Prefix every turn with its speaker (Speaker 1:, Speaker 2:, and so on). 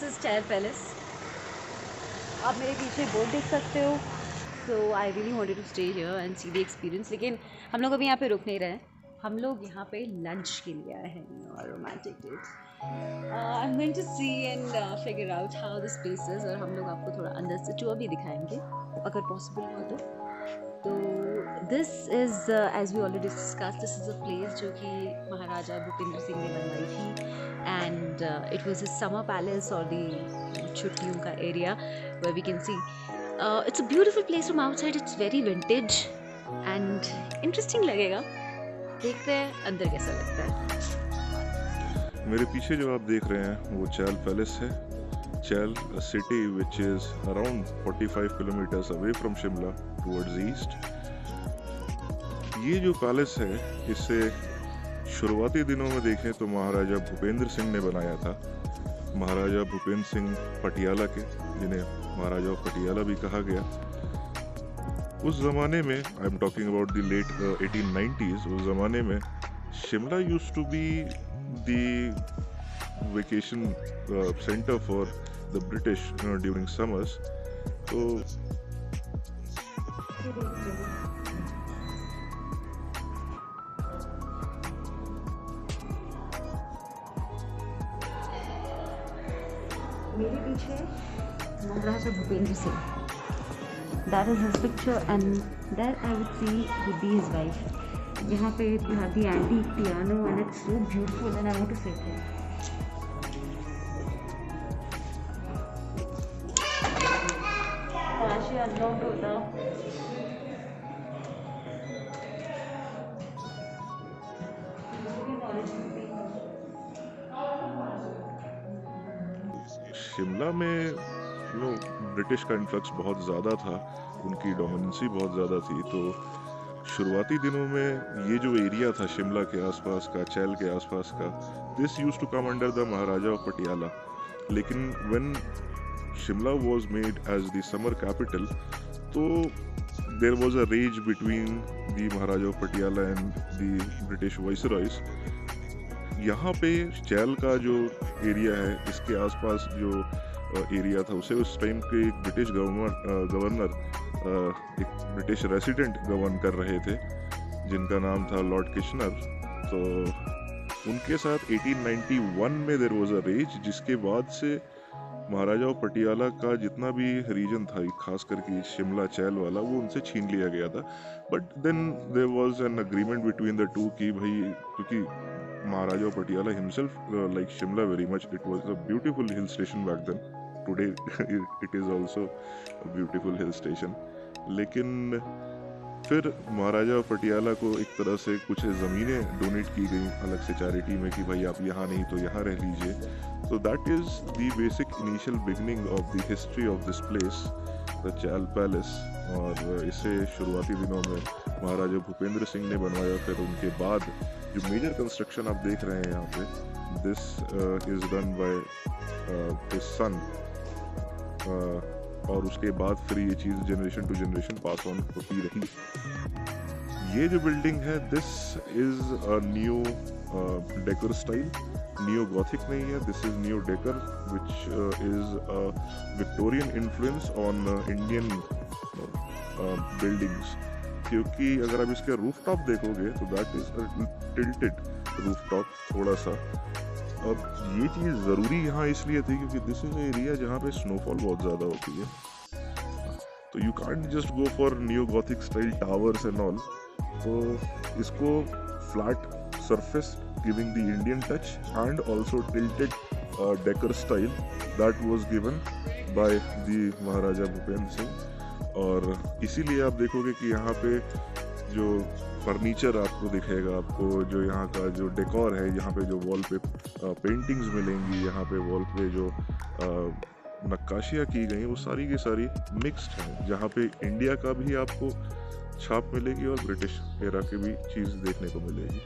Speaker 1: Is Chail palace. आप मेरे पीछे बोर्ड देख सकते हो। So I really wanted to stay here and see the experience, लेकिन हम लोग अभी यहाँ पे रुक नहीं रहे हैं। हम लोग यहाँ पे लंच के लिए आए हैं, romantic date. I am going to see and figure out how this place is, और हम लोग आपको थोड़ा अंदर से टूर भी दिखाएंगे अगर पॉसिबल हुआ तो this is as we already discuss, this is a place जो कि महाराजा भूपेंद्र सिंह ने बनवाई थी and it was his summer palace और दी छुट्टियों का area where we can see it's a beautiful place from outside, it's very vintage and interesting लगेगा। देखते हैं अंदर कैसा लगता है।
Speaker 2: मेरे पीछे जो आप देख रहे हैं वो चैल पैलेस है। Chail city which is around 45 kilometres away from Shimla towards east. ये जो पैलेस है इसे शुरुआती दिनों में देखें तो महाराजा भूपेंद्र सिंह ने बनाया था। महाराजा भूपेंद्र सिंह पटियाला के, जिन्हें महाराजा पटियाला भी कहा गया। उस ज़माने में, I am talking about the late 1890s, उस ज़माने में Shimla used to be the vacation center for the British during summers. तो
Speaker 1: मेरे पीछे महाराजा Bhupendra Singh, that is his picture, and there I would see would be his wife. यहाँ पे you have the antique piano and it's so beautiful and I want to sit there. Kashi unlock होता।
Speaker 2: शिमला में British का influx बहुत ज़्यादा था, उनकी dominancy बहुत ज़्यादा थी। तो शुरुआती दिनों में ये जो एरिया था शिमला के आसपास का, चैल के आसपास का, this used to come under the Maharaja of Patiala. लेकिन when Shimla was made as the summer capital, तो there was a rage between the Maharaja of Patiala and the British viceroys. यहाँ पे चैल का जो एरिया है, इसके आसपास जो एरिया था, उसे उस टाइम के एक ब्रिटिश गवर्नर एक ब्रिटिश रेसिडेंट गवर्न कर रहे थे, जिनका नाम था लॉर्ड किशनर। तो उनके साथ 1891 में देयर वाज अ रेज, जिसके बाद से महाराजा ऑफ पटियाला का जितना भी रीजन था, खास करके शिमला चैल वाला, वो उनसे छीन लिया गया था। But then there was an agreement between the two कि भाई, क्योंकि Maharaja of Patiala himself like Shimla very much, it was a beautiful hill station back then, today it is also a beautiful hill station. लेकिन फिर महाराजा पटियाला को एक तरह से कुछ ज़मीनें डोनेट की गई अलग से चैरिटी में कि भाई आप यहाँ नहीं तो यहाँ रह लीजिए। So that is the basic initial beginning of the history of this place, the Chal Palace। और इसे शुरुआती दिनों में महाराजा भूपेंद्र सिंह ने बनवाया। फिर उनके बाद जो मेजर कंस्ट्रक्शन आप देख रहे हैं यहाँ पे, this is done by his son, और उसके बाद फिर ये चीज़ generation to generation pass on होती रही। ये जो बिल्डिंग है, this is a new decor style, neo gothic नहीं है, this is neo decor which is Victorian influence on Indian buildings. क्योंकि अगर आप इसके रूफटॉप देखोगे तो दैट इज टिल्टेड रूफटॉप थोड़ा सा। अब ये चीज़ ज़रूरी यहाँ इसलिए थी क्योंकि दिस इज एरिया जहाँ पे स्नोफॉल बहुत ज़्यादा होती है, तो you can't just go for neo Gothic style towers and all. तो इसको flat surface giving the Indian touch and also tilted decor style that was given by the महाराजा भूपेंद्र सिंह। और इसीलिए आप देखोगे कि यहाँ पे जो फर्नीचर आपको दिखेगा, आपको जो यहाँ का जो डेकोर है, यहाँ पे जो वॉल पे पेंटिंग्स मिलेंगी, यहाँ पे वॉल पे जो नक्काशियाँ की गई, वो सारी की सारी मिक्स्ड हैं, जहाँ पे इंडिया का भी आपको छाप मिलेगी और ब्रिटिश एरा की भी चीज़ देखने को मिलेगी।